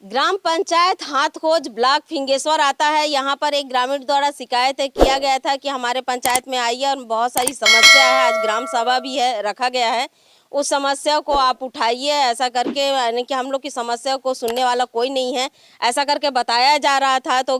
ग्राम panchayat हाथखोज block Fingeshwar आता है। यहाँ पर एक ग्रामीण द्वारा शिकायत किया गया था कि हमारे पंचायत में आई है और बहुत सारी समस्या है। आज ग्राम सभा भी है, रखा गया है। उस समस्या को आप उठाइए, ऐसा करके, यानी कि हम लोग की समस्या को सुनने वाला कोई नहीं है, ऐसा करके बताया जा रहा था। तो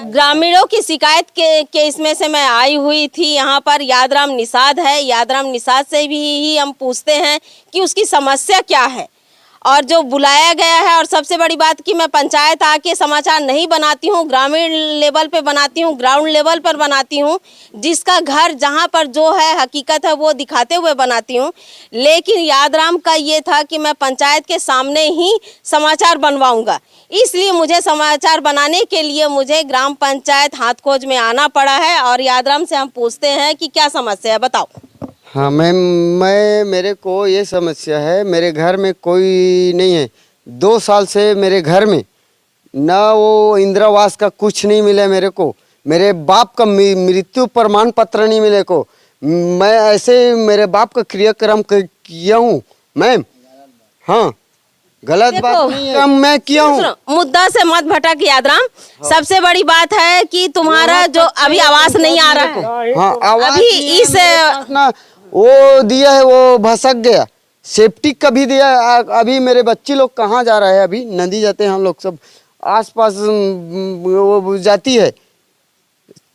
ग्रामीणों की शिकायत के इसमें से मैं आई हुई थी। यहाँ पर यादराम निषाद है। यादराम निषाद से भी हम पूछते हैं कि उसकी समस्या क्या है और जो बुलाया गया है। और सबसे बड़ी बात कि मैं पंचायत आके समाचार नहीं बनाती हूँ, ग्रामीण लेवल पे बनाती हूँ, ग्राउंड लेवल पर बनाती हूँ। जिसका घर जहाँ पर जो है हकीकत है वो दिखाते हुए बनाती हूँ। लेकिन यादराम का ये था कि मैं पंचायत के सामने ही समाचार बनवाऊंगा, इसलिए मुझे समाचार बनाने के लिए मुझे ग्राम पंचायत हाथखोज में आना पड़ा है। और यादराम से हम पूछते हैं कि क्या समस्या है, बताओ। हाँ मैं मेरे को ये समस्या है, मेरे घर में कोई नहीं है। 2 साल से मेरे घर में ना वो इंदिरावास का कुछ नहीं मिला मेरे को, मेरे बाप का मृत्यु प्रमाण पत्र नहीं मिले को। मैं ऐसे मेरे बाप का क्रियाक्रम किया हूँ मैम। हाँ, गलत बात नहीं है, मैं किया हूँ। मुद्दा से मत भटक यादराम। हाँ। सबसे बड़ी बात है कि तुम्हारा जो अभी आवास नहीं आ रहा है। हाँ, आवास अभी इस ना वो दिया है, वो भसक गया। सेफ्टी का भी दिया। अभी मेरे बच्चे लोग कहाँ जा रहे हैं? अभी नदी जाते हैं हम लोग, सब आसपास वो जाती है।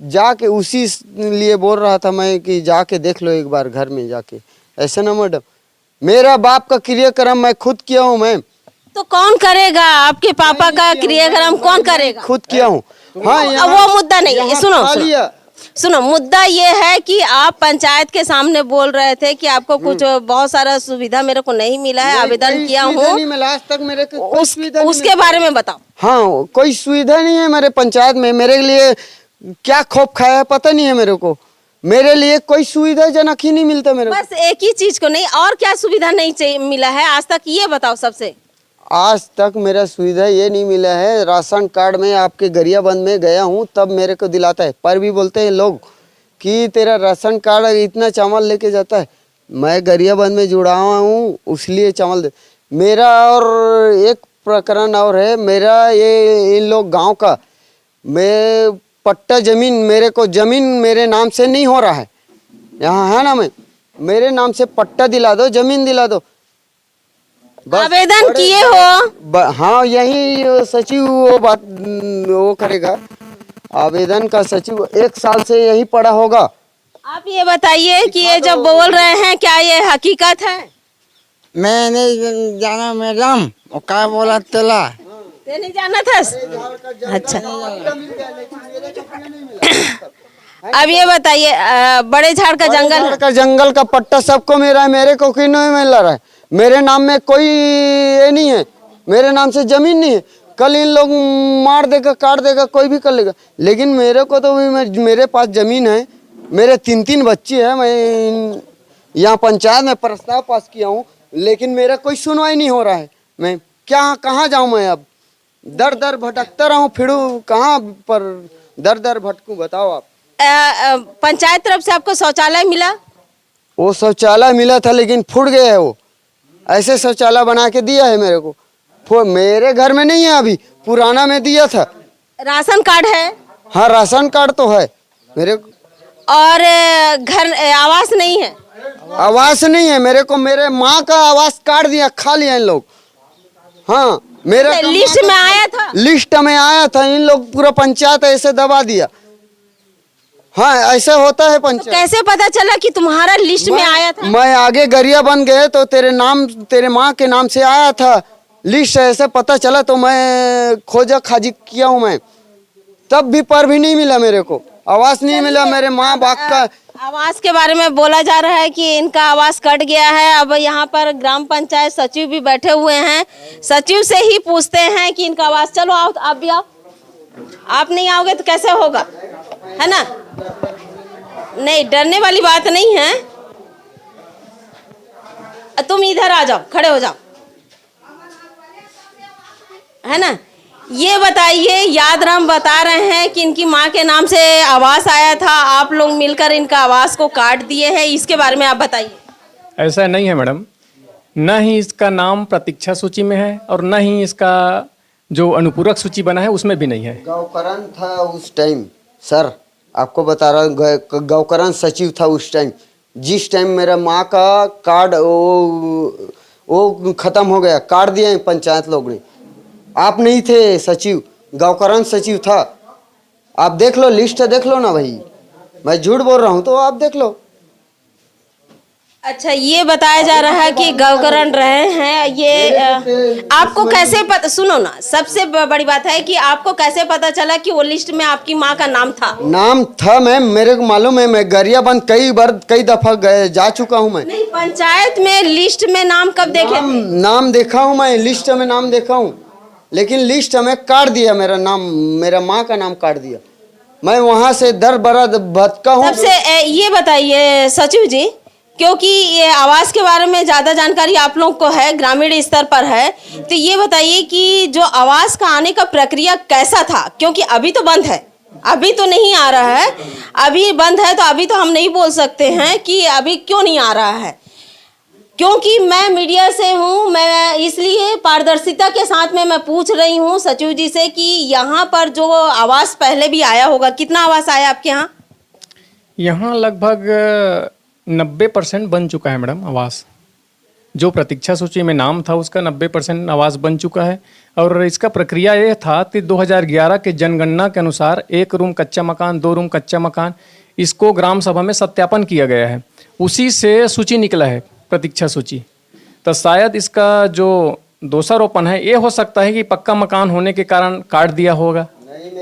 जाके उसी लिए बोल रहा था मैं कि जाके देख लो एक बार घर में जाके। ऐसे ना मैडम, मेरा बाप का क्रियाक्रम मैं खुद किया हूँ मैम। तो कौन करेगा? आपके पापा का क्रियाक्रम कौन करेगा? खुद किया हूँ। हाँ, वो मुद्दा नहीं है। सुनो, मुद्दा ये है कि आप पंचायत के सामने बोल रहे थे कि आपको कुछ बहुत सारा सुविधा मेरे को नहीं मिला है, आवेदन किया हूँ, आज तक मेरे को उसके बारे में बताओ। हाँ, कोई सुविधा नहीं है मेरे पंचायत में। मेरे लिए क्या खौफ खाया है पता नहीं है मेरे को। मेरे लिए कोई सुविधाजनक ही नहीं मिलता मेरे को। बस एक ही चीज को नहीं, और क्या सुविधा नहीं मिला है आज तक, ये बताओ सबसे। आज तक मेरा सुविधा ये नहीं मिला है। राशन कार्ड में आपके गरियाबंद में गया हूँ तब मेरे को दिलाता है, पर भी बोलते हैं लोग कि तेरा राशन कार्ड इतना चावल लेके जाता है। मैं गरियाबंद में जुड़ा हूँ इसलिए चावल दे। मेरा और एक प्रकरण और है मेरा, ये इन लोग गांव का, मैं पट्टा जमीन, मेरे को जमीन मेरे नाम से नहीं हो रहा है यहाँ, है ना। मैं मेरे नाम से पट्टा दिला दो, जमीन दिला दो। आवेदन किए हो? हाँ, यही सचिव वो बात वो करेगा। आवेदन का सचिव 1 साल से यही पड़ा होगा। आप ये बताइए कि ये जब बोल रहे हैं क्या ये हकीकत है? मैं नहीं जाना मैडम, वो क्या बोला तेला ते नहीं जाना था। अच्छा, अब ये बताइए, बड़े झाड़ का जंगल का पट्टा सबको मेरा है, मेरे को क्यों नहीं मिल रहा है? मेरे नाम में कोई ये नहीं है, मेरे नाम से जमीन नहीं है। कल इन लोग मार देगा, काट देगा, कोई भी कर लेगा, लेकिन मेरे को तो मेरे पास जमीन है। मेरे 3 बच्चे हैं। मैं यहाँ पंचायत में प्रस्ताव पास किया हूँ, लेकिन मेरा कोई सुनवाई नहीं हो रहा है। मैं कहाँ जाऊँ? मैं अब दर दर भटकता रहूँ, फिरूँ कहाँ पर दर दर भटकूँ, बताओ आप। पंचायत तरफ से आपको शौचालय मिला? वो शौचालय मिला था लेकिन फूट गया है। वो ऐसे शौचालय बना के दिया है मेरे को, मेरे घर में नहीं है, अभी पुराना में दिया था। राशन कार्ड है? हाँ, राशन कार्ड तो है मेरे को। और घर आवास नहीं है? आवास नहीं है मेरे को। मेरे माँ का आवास काट दिया, खा लिया इन लोग। हाँ, मेरा लिस्ट में आया था? लिस्ट में आया था, इन लोग पूरा पंचायत ऐसे दबा दिया। हाँ, ऐसा होता है पंचायत। तो कैसे पता चला कि तुम्हारा लिस्ट में आया था? मैं आगे गरियाबंद गए तो तेरे माँ के नाम से आया था लिस्ट, ऐसे पता चला तो मैं खोजा खाजी किया हूँ मैं, तब भी पर भी नहीं मिला मेरे को, आवास नहीं मिला। मेरे माँ बाप का आवास के बारे में बोला जा रहा है कि इनका आवास कट गया है। अब यहाँ पर ग्राम पंचायत सचिव भी बैठे हुए हैं, सचिव से ही पूछते हैं कि इनका आवास। चलो आओ, आप भी आओ। आप नहीं आओगे तो कैसे होगा, है ना? नहीं, डरने वाली बात नहीं है। तुम इधर आ जाओ, खड़े हो जाओ, है ना। ये बताइए, यादराम बता रहे हैं कि इनकी माँ के नाम से आवास आया था, आप लोग मिलकर इनका आवास को काट दिए हैं, इसके बारे में आप बताइए। ऐसा नहीं है मैडम। न ही इसका नाम प्रतीक्षा सूची में है और न ही इसका जो अनुपूरक सूची बना है उसमें भी नहीं है। गौकरण था उस टाइम, सर आपको बता रहा हूँ, गौकरण सचिव था उस टाइम, जिस टाइम मेरा माँ का कार्ड वो खत्म हो गया, कार्ड दिए पंचायत लोग ने। आप नहीं थे सचिव, गौकरण सचिव था। आप देख लो, लिस्ट देख लो ना भाई, मैं झूठ बोल रहा हूँ तो आप देख लो। अच्छा, ये बताया जा रहा है कि गौकरण रहे हैं, ये आपको कैसे पता? सुनो ना, सबसे बड़ी बात है कि आपको कैसे पता चला कि वो लिस्ट में आपकी माँ का नाम था? नाम था मैम, मेरे को मालूम है, मैं गरियाबंद कई बार कई दफा जा चुका हूँ मैं। नहीं, पंचायत में लिस्ट में नाम कब देखे थे? नाम देखा हूँ मैं, लिस्ट में नाम देखा हूँ, लेकिन लिस्ट में काट दिया मेरा नाम, मेरा माँ का नाम काट दिया। मैं वहाँ से दर बरद भटका हूँ। सबसे ये बताइए सचिव जी, क्योंकि ये आवास के बारे में ज़्यादा जानकारी आप लोग को है, ग्रामीण स्तर पर है, तो ये बताइए कि जो आवास का आने का प्रक्रिया कैसा था? क्योंकि अभी तो बंद है, अभी तो नहीं आ रहा है, अभी बंद है, तो अभी तो हम नहीं बोल सकते हैं कि अभी क्यों नहीं आ रहा है। क्योंकि मैं मीडिया से हूँ, मैं इसलिए पारदर्शिता के साथ में मैं पूछ रही हूँ सचिव जी से कि यहाँ पर जो आवास पहले भी आया होगा, कितना आवास आया आपके यहाँ? यहाँ लगभग 90% बन चुका है मैडम आवास। जो प्रतीक्षा सूची में नाम था उसका 90% आवास बन चुका है। और इसका प्रक्रिया ये था कि 2011 के जनगणना के अनुसार 1 रूम कच्चा मकान, 2 रूम कच्चा मकान, इसको ग्राम सभा में सत्यापन किया गया है, उसी से सूची निकला है प्रतीक्षा सूची। तो शायद इसका जो दोषारोपण है ये हो सकता है कि पक्का मकान होने के कारण काट दिया होगा,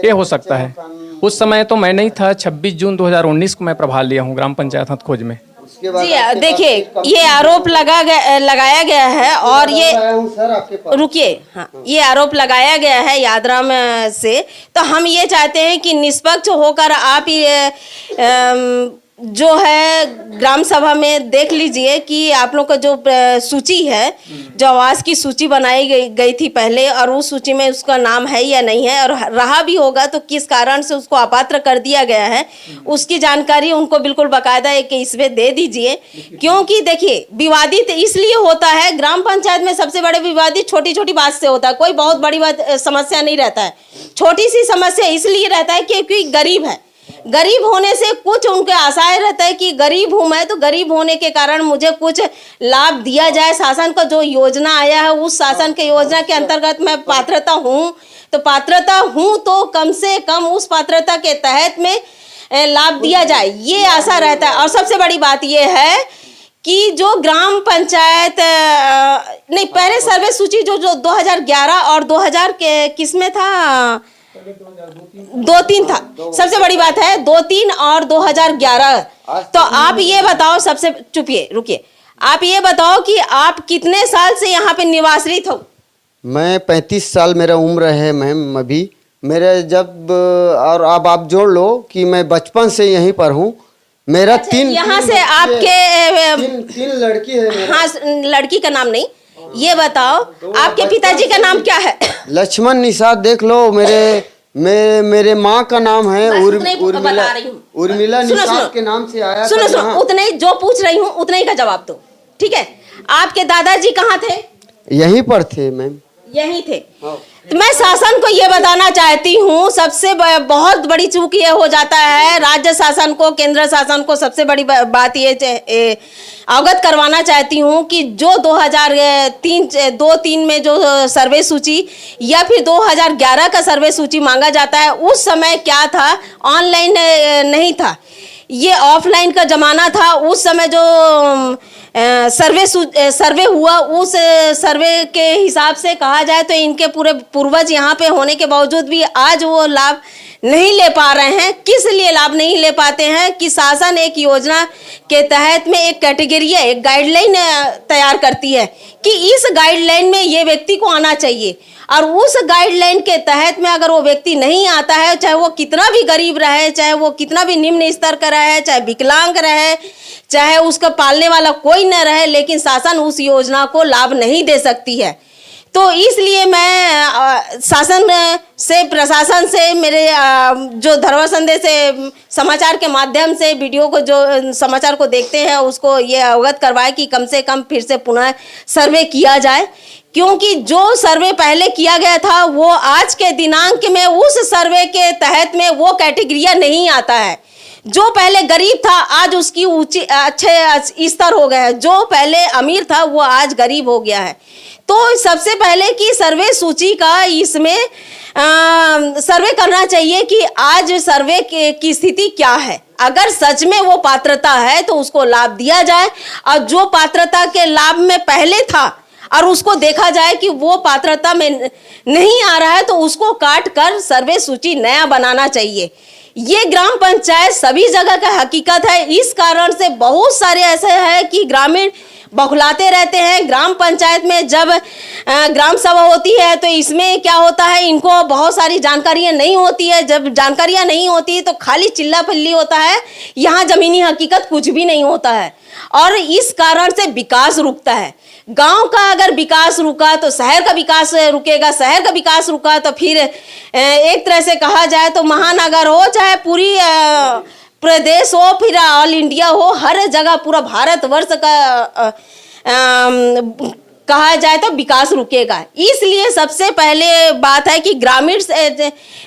ये हो सकता है। उस समय तो मैं नहीं था, 26 जून 2019 को मैं प्रभार लिया हूँ ग्राम पंचायत हथखोज में। जी देखिए, ये आरोप लगाया गया है और ये रुकिए, हाँ, ये आरोप लगाया गया है यादराम से, तो हम ये चाहते हैं कि निष्पक्ष होकर आप ये जो है ग्राम सभा में देख लीजिए कि आप लोग का जो सूची है, जो आवास की सूची बनाई गई थी पहले, और उस सूची में उसका नाम है या नहीं है, और रहा भी होगा तो किस कारण से उसको अपात्र कर दिया गया है, उसकी जानकारी उनको बिल्कुल बाकायदा एक इसमें दे दीजिए। क्योंकि देखिए, विवादित इसलिए होता है, ग्राम पंचायत में सबसे बड़े विवादित छोटी छोटी बात से होता है, कोई बहुत बड़ी बात समस्या नहीं रहता है। छोटी सी समस्या इसलिए रहता है क्योंकि गरीब है, गरीब होने से कुछ उनके आशाएं रहता है कि गरीब हूं मैं, तो गरीब होने के कारण मुझे कुछ लाभ दिया जाए। शासन का जो योजना आया है, उस शासन के योजना के अंतर्गत मैं पात्रता हूं, तो पात्रता हूं तो कम से कम उस पात्रता के तहत में लाभ दिया जाए, ये आशा रहता है। और सबसे बड़ी बात ये है कि जो ग्राम पंचायत नहीं, पहले सर्वे सूची जो 2011 और 2000 के किसमें था, 2-3 था। सबसे बड़ी बात है 2-3 और 2011। तो आप ये बताओ, सबसे चुपिए रुकिए, आप ये बताओ कि आप कितने साल से यहाँ पे निवासित हो? मैं 35 साल मेरा उम्र है मैम अभी। मेरे जब और अब आप जोड़ लो कि मैं बचपन से यहीं पर हूँ। मेरा अच्छा, यहाँ से आपके तीन लड़की है मेरा। हाँ, लड़की का नाम नहीं, ये बताओ आपके पिताजी का नाम क्या है? लक्ष्मण निषाद देख लो। मेरे माँ का नाम है उर्मिला निषाद के नाम से आया। सुनो, उतने जो पूछ रही हूँ उतने ही का जवाब दो, ठीक है? आपके दादाजी कहाँ थे? यहीं पर थे मैम, यहीं थे। तो मैं शासन को ये बताना चाहती हूँ, सबसे बहुत बड़ी चूक ये हो जाता है, राज्य शासन को, केंद्र शासन को सबसे बड़ी बात ये अवगत करवाना चाहती हूँ कि जो 2003 में जो सर्वे सूची या फिर 2011 का सर्वे सूची मांगा जाता है, उस समय क्या था, ऑनलाइन नहीं था, ये ऑफलाइन का जमाना था। उस समय जो सर्वे हुआ, उस सर्वे के हिसाब से कहा जाए तो इनके पूरे पूर्वज यहाँ पे होने के बावजूद भी आज वो लाभ नहीं ले पा रहे हैं। किस लिए लाभ नहीं ले पाते हैं कि शासन एक योजना के तहत में एक कैटेगरी है, एक गाइडलाइन तैयार करती है कि इस गाइडलाइन में ये व्यक्ति को आना चाहिए, और उस गाइडलाइन के तहत में अगर वो व्यक्ति नहीं आता है, चाहे वो कितना भी गरीब रहे, चाहे वो कितना भी निम्न स्तर का रहे, चाहे विकलांग रहे, चाहे उसका पालने वाला कोई न रहे, लेकिन शासन उस योजना को लाभ नहीं दे सकती है। तो इसलिए मैं शासन से प्रशासन से मेरे जो धरोहर संदेश से समाचार के माध्यम से वीडियो को जो समाचार को देखते हैं उसको ये अवगत करवाए कि कम से कम फिर से पुनः सर्वे किया जाए, क्योंकि जो सर्वे पहले किया गया था वो आज के दिनांक में उस सर्वे के तहत में वो कैटेगरिया नहीं आता है। जो पहले गरीब था आज उसकी ऊंची अच्छे स्तर हो गए हैं, जो पहले अमीर था वो आज गरीब हो गया है। तो सबसे पहले कि सर्वे सूची का इसमें सर्वे करना चाहिए कि आज सर्वे की स्थिति क्या है। अगर सच में वो पात्रता है तो उसको लाभ दिया जाए, और जो पात्रता के लाभ में पहले था और उसको देखा जाए कि वो पात्रता में नहीं आ रहा है तो उसको काट कर सर्वे सूची नया बनाना चाहिए। ये ग्राम पंचायत सभी जगह का हकीकत है। इस कारण से बहुत सारे ऐसे हैं कि ग्रामीण बौखलाते रहते हैं। ग्राम पंचायत में जब ग्राम सभा होती है तो इसमें क्या होता है, इनको बहुत सारी जानकारियां नहीं होती है। जब जानकारियां नहीं होती है तो खाली चिल्ला पल्ली होता है, यहाँ जमीनी हकीकत कुछ भी नहीं होता है, और इस कारण से विकास रुकता है। गांव का अगर विकास रुका तो शहर का विकास रुकेगा, शहर का विकास रुका तो फिर एक तरह से कहा जाए तो महानगर हो चाहे पूरी प्रदेश हो फिर ऑल इंडिया हो, हर जगह पूरा भारतवर्ष का कहा जाए तो विकास रुकेगा। इसलिए सबसे पहले बात है कि ग्रामीण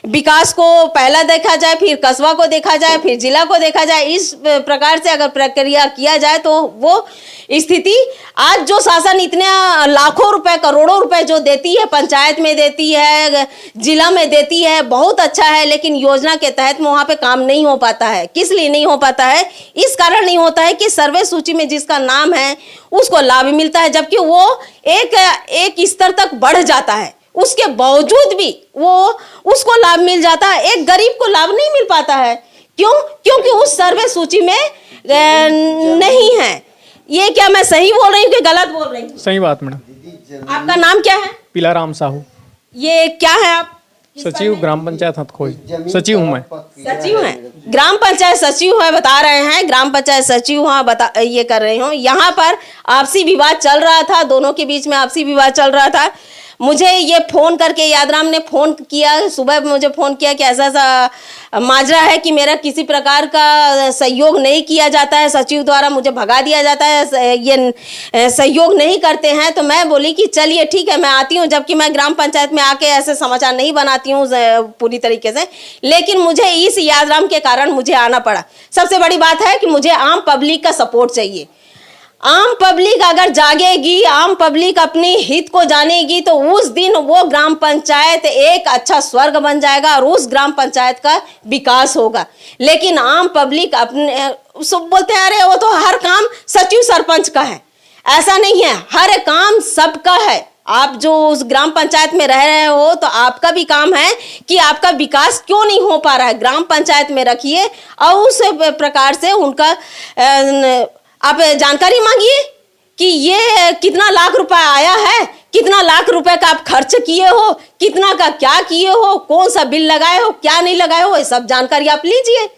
विकास को पहला देखा जाए, फिर कस्बा को देखा जाए, फिर जिला को देखा जाए। इस प्रकार से अगर प्रक्रिया किया जाए तो वो स्थिति आज जो शासन इतने लाखों रुपए करोड़ों रुपए जो देती है, पंचायत में देती है, जिला में देती है, बहुत अच्छा है, लेकिन योजना के तहत में वहाँ पे काम नहीं हो पाता है। किस लिए नहीं हो पाता है? इस कारण नहीं होता है कि सर्वे सूची में जिसका नाम है उसको लाभ मिलता है, जबकि वो एक स्तर तक बढ़ जाता है, उसके बावजूद भी वो उसको लाभ मिल जाता है, एक गरीब को लाभ नहीं मिल पाता है। क्यों? क्योंकि उस सर्वे सूची में नहीं है। ये क्या मैं सही बोल रही हूँ कि गलत बोल रही हूँ? सही बात मैडम। आपका नाम क्या है? पीलाराम साहू, ये क्या है आप? सचिव ग्राम पंचायत हथखोई, सचिव हूँ मैं। सचिव है, ग्राम पंचायत सचिव है, बता रहे हैं ग्राम पंचायत सचिव हाँ बता ये कर रही हूँ। यहाँ पर आपसी विवाद चल रहा था, दोनों के बीच में आपसी विवाद चल रहा था। मुझे ये फोन करके यादराम ने फोन किया, सुबह मुझे फोन किया कि ऐसा ऐसा माजरा है कि मेरा किसी प्रकार का सहयोग नहीं किया जाता है, सचिव द्वारा मुझे भगा दिया जाता है, ये सहयोग नहीं करते हैं। तो मैं बोली कि चलिए ठीक है मैं आती हूँ, जबकि मैं ग्राम पंचायत में आके ऐसे समाचार नहीं बनाती हूँ पूरी तरीके से, लेकिन मुझे इस यादराम के कारण मुझे आना पड़ा। सबसे बड़ी बात है कि मुझे आम पब्लिक का सपोर्ट चाहिए। आम पब्लिक अगर जागेगी, आम पब्लिक अपनी हित को जानेगी तो उस दिन वो ग्राम पंचायत एक अच्छा स्वर्ग बन जाएगा और उस ग्राम पंचायत का विकास होगा। लेकिन आम पब्लिक अपने सब बोलते हैं अरे वो तो हर काम सचिव सरपंच का है, ऐसा नहीं है, हर काम सबका है। आप जो उस ग्राम पंचायत में रह रहे हो तो आपका भी काम है कि आपका विकास क्यों नहीं हो पा रहा है, ग्राम पंचायत में रखिए और उस प्रकार से उनका आप जानकारी मांगिए कि ये कितना लाख रुपए आया है, कितना लाख रुपए का आप खर्च किए हो, कितना का क्या किए हो, कौन सा बिल लगाए हो, क्या नहीं लगाए हो, ये सब जानकारी आप लीजिए।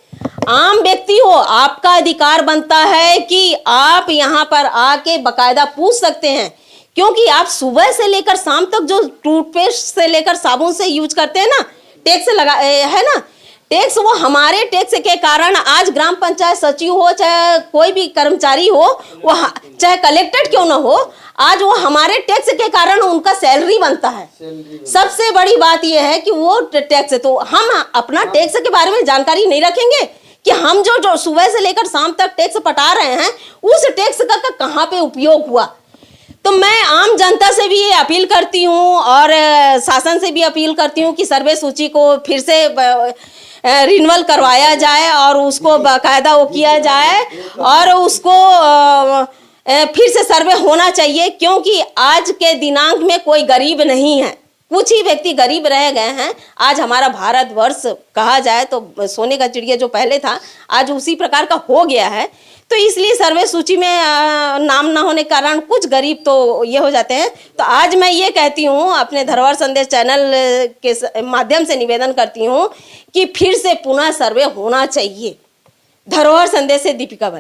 आम व्यक्ति हो, आपका अधिकार बनता है कि आप यहाँ पर आके बकायदा पूछ सकते हैं, क्योंकि आप सुबह से लेकर शाम तक जो टूथपेस्ट से लेकर साबुन से यूज करते हैं ना, टैक्स लगा है ना, टैक्स वो हमारे टैक्स के कारण आज ग्राम पंचायत सचिव हो चाहे कोई भी कर्मचारी हो, वो चाहे कलेक्टर क्यों ना हो, आज वो हमारे टैक्स के कारण उनका सैलरी बनता है। सबसे बड़ी बात यह है कि वो टैक्स, तो हम अपना टैक्स के बारे में जानकारी नहीं रखेंगे कि हम जो सुबह से लेकर शाम तक टैक्स पटा रहे हैं उस टैक्स का कहाँ पे उपयोग हुआ। तो मैं आम जनता से भी ये अपील करती हूँ और शासन से भी अपील करती हूँ कि सर्वे सूची को फिर से रिन्यूअल करवाया जाए और उसको बाकायदा वो किया जाए और उसको फिर से सर्वे होना चाहिए, क्योंकि आज के दिनांक में कोई गरीब नहीं है, कुछ ही व्यक्ति गरीब रह गए हैं। आज हमारा भारतवर्ष कहा जाए तो सोने का चिड़िया जो पहले था आज उसी प्रकार का हो गया है। तो इसलिए सर्वे सूची में नाम ना होने के कारण कुछ गरीब तो ये हो जाते हैं। तो आज मैं ये कहती हूँ, अपने धरोहर संदेश चैनल के माध्यम से निवेदन करती हूँ कि फिर से पुनः सर्वे होना चाहिए। धरोहर संदेश से दीपिका बरे।